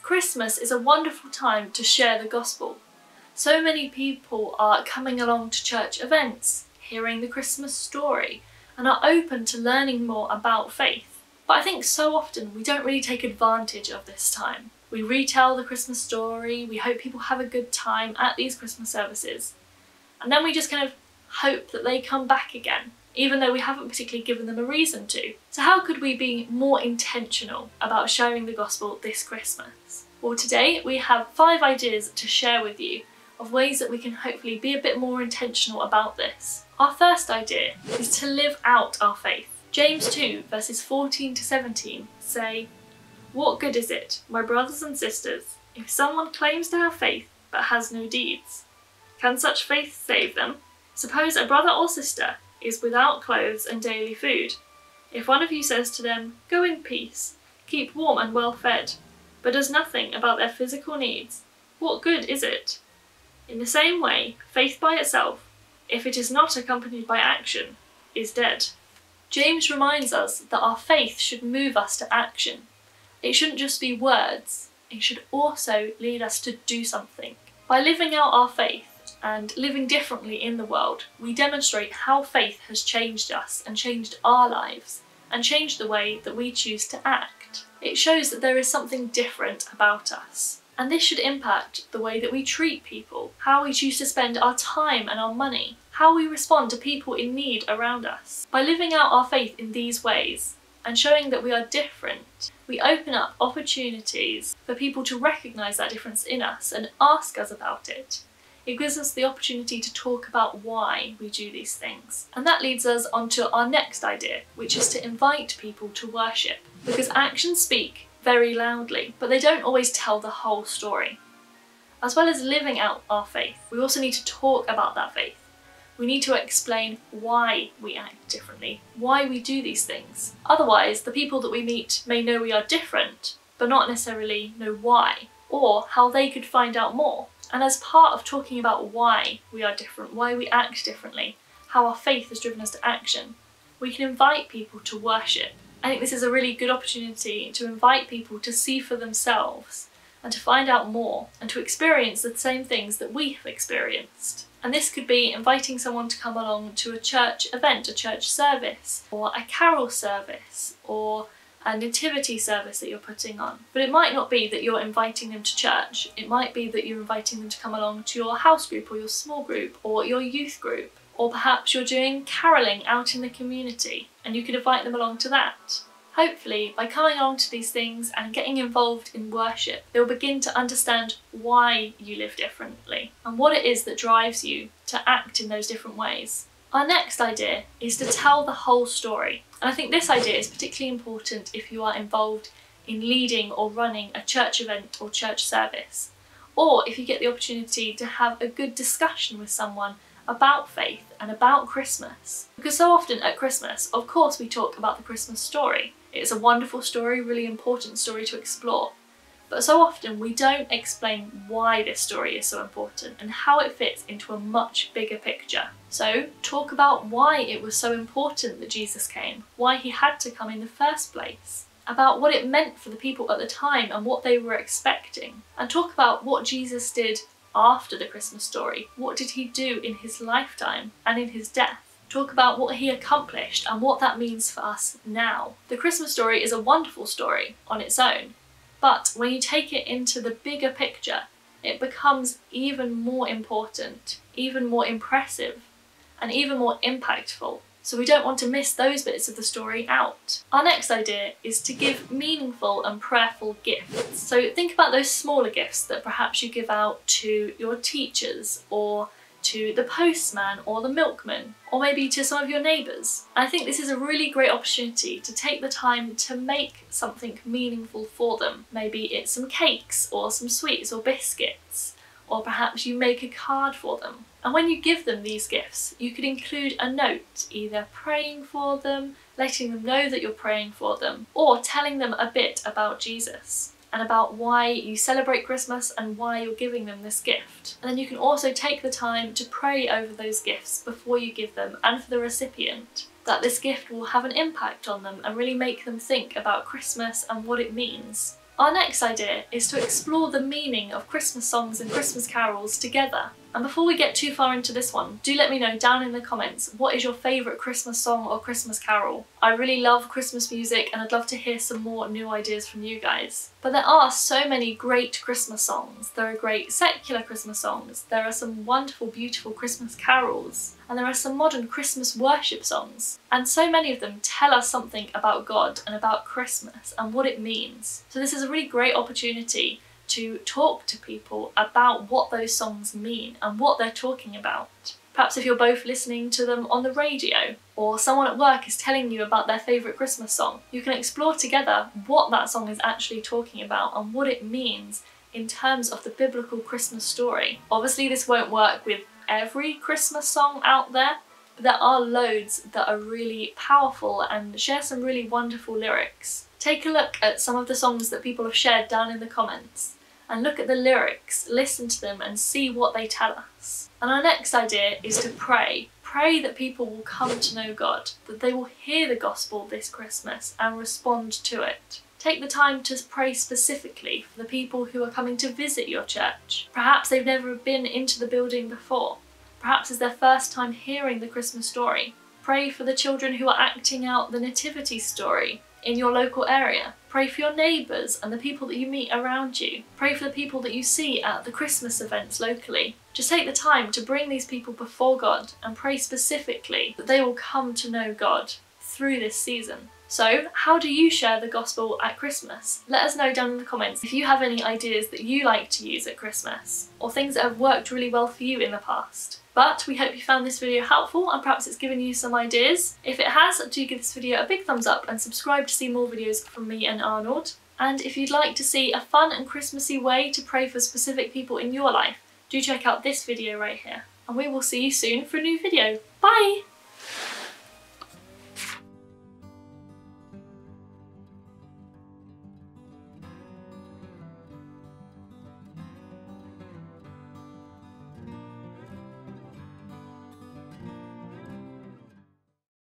Christmas is a wonderful time to share the gospel. So many people are coming along to church events, hearing the Christmas story, and are open to learning more about faith. But I think so often we don't really take advantage of this time. We retell the Christmas story, we hope people have a good time at these Christmas services, and then we just kind of hope that they come back again, even though we haven't particularly given them a reason to. So how could we be more intentional about sharing the gospel this Christmas? Well, today we have 5 ideas to share with you of ways that we can hopefully be a bit more intentional about this. Our first idea is to live out our faith. James 2 verses 14 to 17 say, "What good is it, my brothers and sisters, if someone claims to have faith but has no deeds? Can such faith save them? Suppose a brother or sister is without clothes and daily food. If one of you says to them, 'Go in peace, keep warm and well fed,' but does nothing about their physical needs, what good is it? In the same way, faith by itself, if it is not accompanied by action, is dead." James reminds us that our faith should move us to action. It shouldn't just be words, it should also lead us to do something. By living out our faith and living differently in the world, we demonstrate how faith has changed us and changed our lives and changed the way that we choose to act. It shows that there is something different about us. And this should impact the way that we treat people, how we choose to spend our time and our money, how we respond to people in need around us. By living out our faith in these ways and showing that we are different, we open up opportunities for people to recognise that difference in us and ask us about it. It gives us the opportunity to talk about why we do these things. And that leads us on to our next idea, which is to invite people to worship. Because actions speak very loudly, but they don't always tell the whole story. As well as living out our faith, we also need to talk about that faith. We need to explain why we act differently, why we do these things. Otherwise, the people that we meet may know we are different, but not necessarily know why, or how they could find out more. And as part of talking about why we are different, why we act differently, how our faith has driven us to action, we can invite people to worship. I think this is a really good opportunity to invite people to see for themselves and to find out more and to experience the same things that we have experienced. And this could be inviting someone to come along to a church event, a church service, or a carol service, or a nativity service that you're putting on. But it might not be that you're inviting them to church. It might be that you're inviting them to come along to your house group or your small group or your youth group. Or perhaps you're doing caroling out in the community and you could invite them along to that. Hopefully, by coming along to these things and getting involved in worship, they'll begin to understand why you live differently and what it is that drives you to act in those different ways. Our next idea is to tell the whole story. And I think this idea is particularly important if you are involved in leading or running a church event or church service, or if you get the opportunity to have a good discussion with someone about faith and about Christmas. Because so often at Christmas, of course, we talk about the Christmas story. It's a wonderful story, really important story to explore. But so often we don't explain why this story is so important and how it fits into a much bigger picture. So talk about why it was so important that Jesus came, why he had to come in the first place, about what it meant for the people at the time and what they were expecting, and talk about what Jesus did after the Christmas story. What did he do in his lifetime and in his death? Talk about what he accomplished and what that means for us now. The Christmas story is a wonderful story on its own, but when you take it into the bigger picture, it becomes even more important, even more impressive, and even more impactful. So we don't want to miss those bits of the story out. Our next idea is to give meaningful and prayerful gifts. So think about those smaller gifts that perhaps you give out to your teachers or to the postman or the milkman, or maybe to some of your neighbours. I think this is a really great opportunity to take the time to make something meaningful for them. Maybe it's some cakes or some sweets or biscuits, or perhaps you make a card for them. And when you give them these gifts, you could include a note, either praying for them, letting them know that you're praying for them, or telling them a bit about Jesus and about why you celebrate Christmas and why you're giving them this gift. And then you can also take the time to pray over those gifts before you give them and for the recipient, that this gift will have an impact on them and really make them think about Christmas and what it means. Our next idea is to explore the meaning of Christmas songs and Christmas carols together. And before we get too far into this one, do let me know down in the comments what is your favourite Christmas song or Christmas carol. I really love Christmas music and I'd love to hear some more new ideas from you guys. But there are so many great Christmas songs. There are great secular Christmas songs, there are some wonderful, beautiful Christmas carols, and there are some modern Christmas worship songs. And so many of them tell us something about God and about Christmas and what it means. So this is a really great opportunity to talk to people about what those songs mean and what they're talking about. Perhaps if you're both listening to them on the radio, or someone at work is telling you about their favourite Christmas song, you can explore together what that song is actually talking about and what it means in terms of the biblical Christmas story. Obviously this won't work with every Christmas song out there, but there are loads that are really powerful and share some really wonderful lyrics. Take a look at some of the songs that people have shared down in the comments and look at the lyrics, listen to them and see what they tell us. And our next idea is to pray. Pray that people will come to know God, that they will hear the gospel this Christmas and respond to it. Take the time to pray specifically for the people who are coming to visit your church. Perhaps they've never been into the building before. Perhaps it's their first time hearing the Christmas story. Pray for the children who are acting out the nativity story in your local area. Pray for your neighbours and the people that you meet around you. Pray for the people that you see at the Christmas events locally. Just take the time to bring these people before God and pray specifically that they will come to know God through this season. So, how do you share the gospel at Christmas? Let us know down in the comments if you have any ideas that you like to use at Christmas, or things that have worked really well for you in the past. But we hope you found this video helpful and perhaps it's given you some ideas. If it has, do give this video a big thumbs up and subscribe to see more videos from me and Arnold. And if you'd like to see a fun and Christmassy way to pray for specific people in your life, do check out this video right here. And we will see you soon for a new video. Bye!